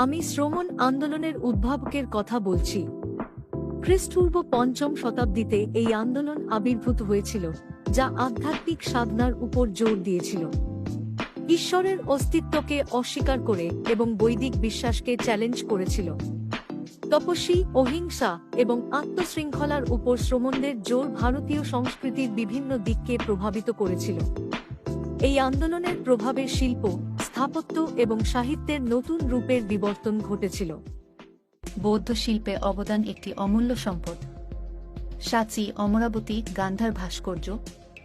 আমি শ্রমণ আন্দোলনের উদ্ভাবকের কথা বলছি। খ্রিস্টপূর্ব ৫ম শতাব্দীতে এই আন্দোলন আবির্ভূত হয়েছিল, যা আধ্যাত্মিক সাধনার উপর জোর দিয়েছিল। ঈশ্বরের অস্তিত্বকে অস্বীকার করে এবং বৈদিক বিশ্বাসকে চ্যালেঞ্জ করেছিল। তপস্বী, অহিংসা এবং আত্মশৃঙ্খলার উপর শ্রমণদের জোর ভারতীয় সংস্কৃতির বিভিন্ন দিককে প্রভাবিত করেছিল। এই আন্দোলনের প্রভাবে শিল্প, স্থাপত্য এবং সাহিত্যের নতুন রূপের বিবর্তন ঘটেছিল। বৌদ্ধ শিল্পে অবদান একটি অমূল্য সম্পদ। সাঁচি, অমরাবতী, গান্ধার ভাস্কর্য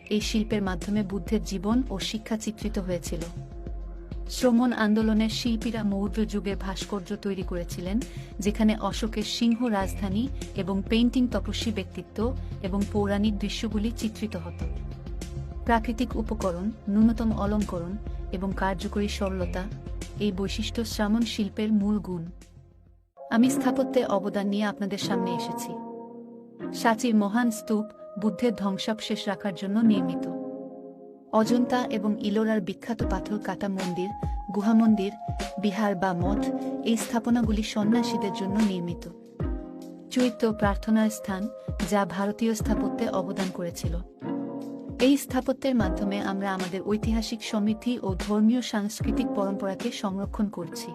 এই শিল্পের মাধ্যমে বুদ্ধের জীবন ও শিক্ষা চিত্রিত হয়েছিল। শ্রমণ আন্দোলনের শিল্পীরা মৌর্য যুগের ভাস্কর্য তৈরি করেছিলেন, যেখানে অশোকের সিংহ রাজধানী এবং পেইন্টিং তপস্বী ব্যক্তিত্ব এবং পৌরাণিক দৃশ্যগুলি চিত্রিত হতো। প্রাকৃতিক উপকরণ, ন্যূনতম অলঙ্করণ এবং কার্যকরী সরলতা এই বৈশিষ্ট্য শ্রমণ শিল্পের মূল গুণ। আমি স্থাপত্যে অবদান নিয়ে আপনাদের সামনে এসেছি। সাঁচির মহান স্তূপ বুদ্ধের ধ্বংসাবশেষ রাখার জন্য নির্মিত। অজন্তা এবং ইলোরার বিখ্যাত পাথর কাটা মন্দির, গুহামন্দির, বিহার বা মঠ এই স্থাপনাগুলি সন্ন্যাসীদের জন্য নির্মিত। চৈত্য, প্রার্থনার স্থান, যা ভারতীয় স্থাপত্যে অবদান করেছিল। এই স্থাপত্যের মাধ্যমে আমরা আমাদের ঐতিহাসিক সমৃদ্ধি ও ধর্মীয় সাংস্কৃতিক পরম্পরাকে সংরক্ষণ করছি।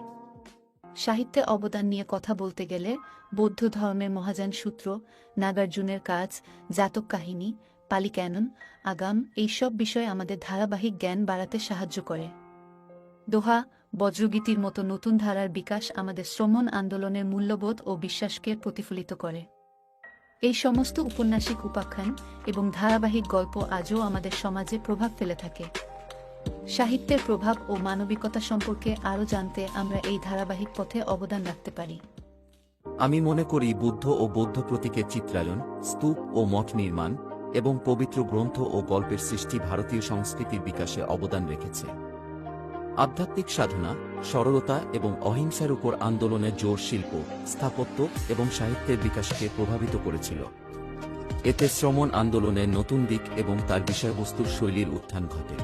সাহিত্যে অবদান নিয়ে কথা বলতে গেলে বৌদ্ধ ধর্মের মহাযান সূত্র, নাগার্জুনের কাজ, জাতক কাহিনী, পালি ক্যানন, আগাম এইসব বিষয় আমাদের ধারাবাহিক জ্ঞান বাড়াতে সাহায্য করে। দোহা, বজ্রগীতির মতো নতুন ধারার বিকাশ আমাদের শ্রমণ আন্দোলনের মূল্যবোধ ও বিশ্বাসকে প্রতিফলিত করে। এই সমস্ত উপন্যাসিক উপাখ্যান এবং ধারাবাহিক গল্প আজও আমাদের সমাজে প্রভাব ফেলে থাকে। সাহিত্যের প্রভাব ও মানবিকতা সম্পর্কে আরও জানতে আমরা এই ধারাবাহিক পথে অবদান রাখতে পারি। আমি মনে করি বুদ্ধ ও বৌদ্ধ প্রতীকের চিত্রায়ন, স্তূপ ও মঠ নির্মাণ এবং পবিত্র গ্রন্থ ও গল্পের সৃষ্টি ভারতীয় সংস্কৃতির বিকাশে অবদান রেখেছে। আধ্যাত্মিক সাধনা, সরলতা এবং অহিংসার উপর আন্দোলনের জোর শিল্প, স্থাপত্য এবং সাহিত্যের বিকাশকে প্রভাবিত করেছিল। এতে শ্রমণ আন্দোলনের নতুন দিক এবং তার বিষয়বস্তুর শৈলীর উত্থান ঘটে।